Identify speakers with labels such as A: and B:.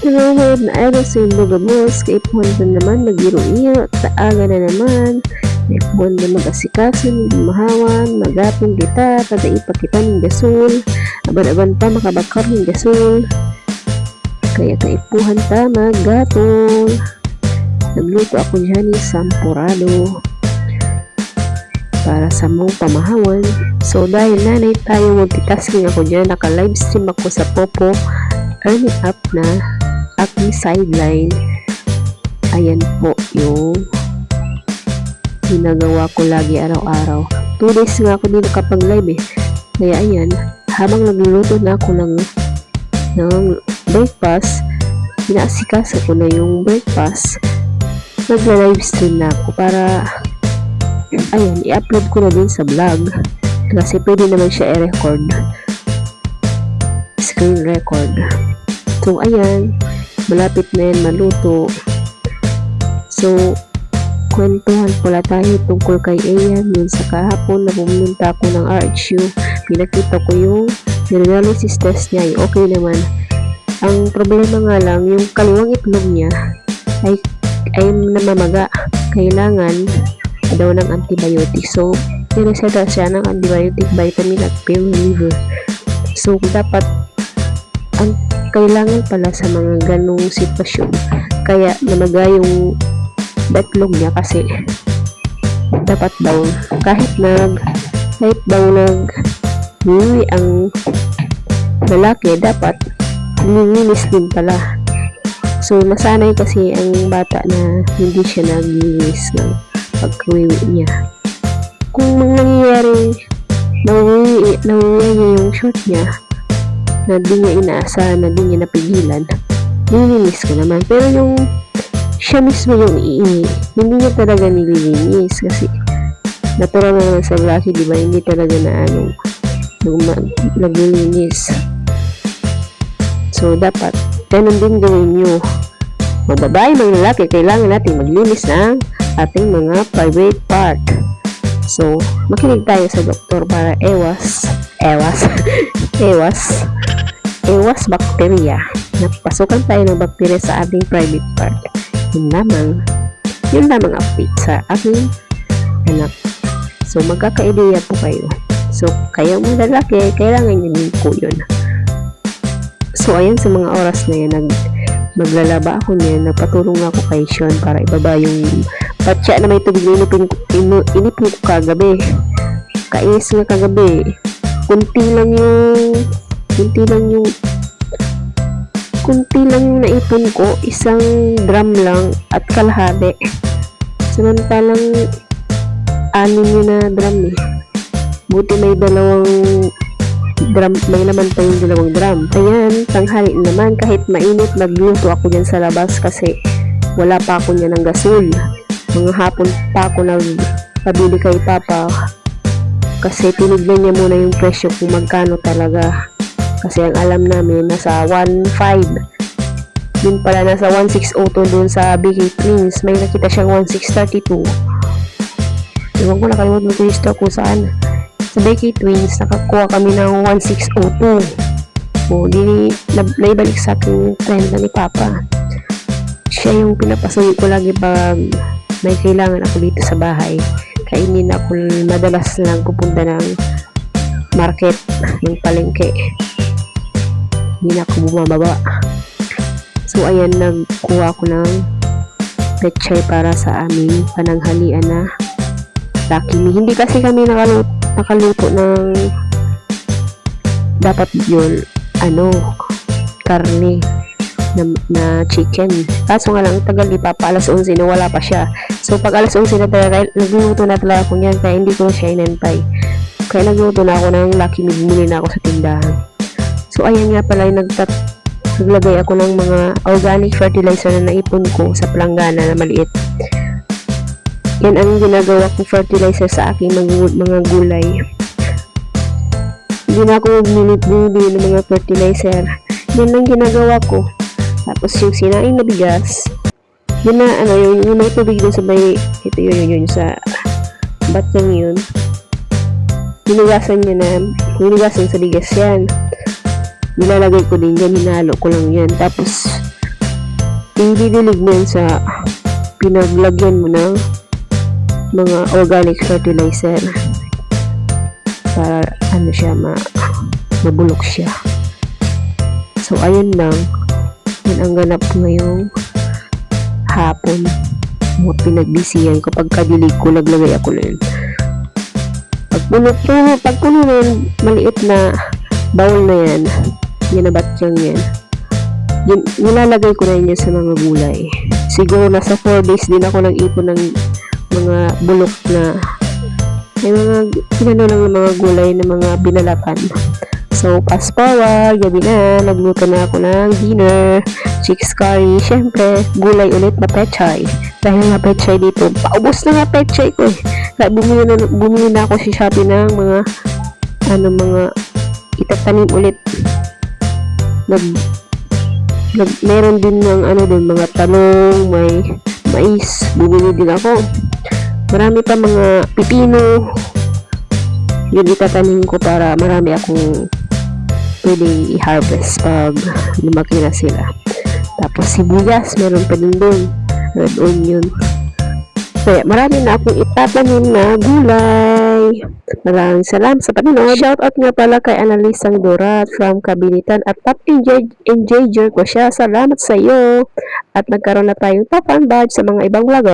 A: Tinawad na araw sa lugamos, kay puwan naman mag-iro-iro, taaga na naman. May puwan na mag-asikaso, mahawan, magapong kita, kada ipakita ng gasol, aban-aban pa makabakar ng gasol. Kaya kaipuhan ta maggatol. Nagluto ako dyan ng sampurado para sa mong pamahawan. So dahil nanay tayo, multitasking ako dyan, naka-livestream ako sa Popo Earn It Up na aking sideline. Ayan po yung ginagawa ko lagi araw-araw. 2 days nga ako din nakapag-live Kaya ayan, habang nagluluto na ako ng breakfast, inaasikaso ko na yung breakfast, nagla-livestream na ako para ayan, i-upload ko na din sa vlog kasi pwede naman siya i-record, screen record. So ayan, malapit na yan maluto. So kwentuhan pala tayo tungkol kay Ayan. Yun sa kahapon na pumunta ako ng RHU, pinakita ko yung urinalysis test niya, okay naman. Ang problema nga lang, yung kaliwang itlog niya ay namamaga, kailangan daw ng antibiotic. So nireseta siya ng antibiotic, vitamin at pain reliever. So dapat ang kailangan pala sa mga ganong sitwasyon, kaya namaga yung itlog niya kasi dapat daw kahit nag ang lalaki, dapat nilinis din pala. So nasanay kasi ang bata na hindi siya naglinis ng pagkawiwi niya. Kung nangyayari nawiwi niya yung short niya na di niya inaasahan, na di niya napigilan, nilinis ko naman. Pero yung siya mismo yung hindi niya talaga nililinis kasi natural naman sa lalaki, di ba? Hindi talaga na naglilinis. So dapat ganun din gawin nyo. Mga babae, mga lalaki, kailangan natin maglinis ng ating mga private part. So makinig tayo sa doktor para ewas bakterya. Napasukan tayo ng bakterya sa ating private part. Yun lamang update sa aking anak. So magkaka-ideya po kayo. So kayo mga lalaki, kailangan nyo din po yun. So ayan, sa mga oras na yan, maglalaba ako niyan, nagpatulong ako kay Sean para ibaba yung patya na may tubig na inipin ko kagabi. Kainis nga kagabi, kunti lang yung naipon ko, 1 drum lang at kalahati. Samantalang 6 yun na drum Buti may 2 drum, may laman pa yung 2 drum. Ayan, tanghali naman, kahit mainit, nagluto ako dyan sa labas kasi wala pa ako niya ng gasol. Mga hapon pa ako nagpabili kay Papa kasi tinignan niya muna yung presyo kung magkano talaga. Kasi ang alam namin, nasa 1.5. Yun pala, nasa 1.602 dun sa BK Twins. May nakita siyang 1.632. Iwan ko, nakalimutan mo yung store ko saan. Sa BK Twins, nakakuha kami ng 1.602. O, naibalik sa aking friend na ni Papa. Siya yung pinapasulit ko lagi pag may kailangan ako dito sa bahay. Kainin ako, madalas lang pupunta ng market, ng palengke. Hindi na ako bumababa. So ayan, nagkuha ko ng pechay para sa aming pananghalian na Lucky Me. Hindi kasi kami nakaluto ng dapat yun karne na chicken. Kaso nga lang, tagal ni Papa, alas 11 na wala pa siya. So pag alas 11 na talaga, nagluto na talaga ako niyan, kaya hindi ko siya inantay. Kaya nagluto na ako ng Lucky Me, bumili na ako sa tindahan. So ayan nga pala, naglagay ako ng mga organic fertilizer na naipon ko sa planggana na maliit. Yan ang ginagawa kong fertilizer sa aking mga gulay. Hindi na ako bumili ng mga fertilizer. Yan ang ginagawa ko. Tapos yung sinaing na bigas, yun na yung may tubig dun sa may, ito yun sa batang yun. Hinugasan sa bigas yan. Nilalagay ko din yan, hinalo ko lang yan. Tapos Ididilig mo yan sa pinaglagyan mo ng mga organic fertilizer para ano siya, mabulok siya. So, ayun lang. Yun ang ganap ngayong hapon. Mga pinagbisihan ko. Pagkadilig ko, naglagay ako na yun. Pag puno na yun, maliit na bowl na yan. Yan na batyang yan. Nilalagay ko na yun sa mga gulay. Siguro nasa 4 days din ako nag-ipon ng mga bulok na may mga pinano lang ng mga gulay na mga binalatan. So, fast forward, gabi na, nagluto na ako ng dinner, chicks curry, syempre, gulay ulit na pechay. Dahil nga pechay dito, paubos na nga pechay ko eh. Kaya bumili na ako sa Shopee ng mga itatanim ulit. Meron din ng mga talong, may mais, bumili din ako. Marami pa mga pipino. Yun itatanim ko para marami akong pwedeng i-harvest pag lumaki na sila. Tapos sibuyas, meron pa din doon. Red onion. Kaya marami na akong itatanim na gulay. Maraming salamat sa panonood. Shoutout nga pala kay Analisang Dorat from Kabinitan at top engager ko siya. Salamat sa iyo. At nagkaroon na tayong top fan badge sa mga ibang vlogger.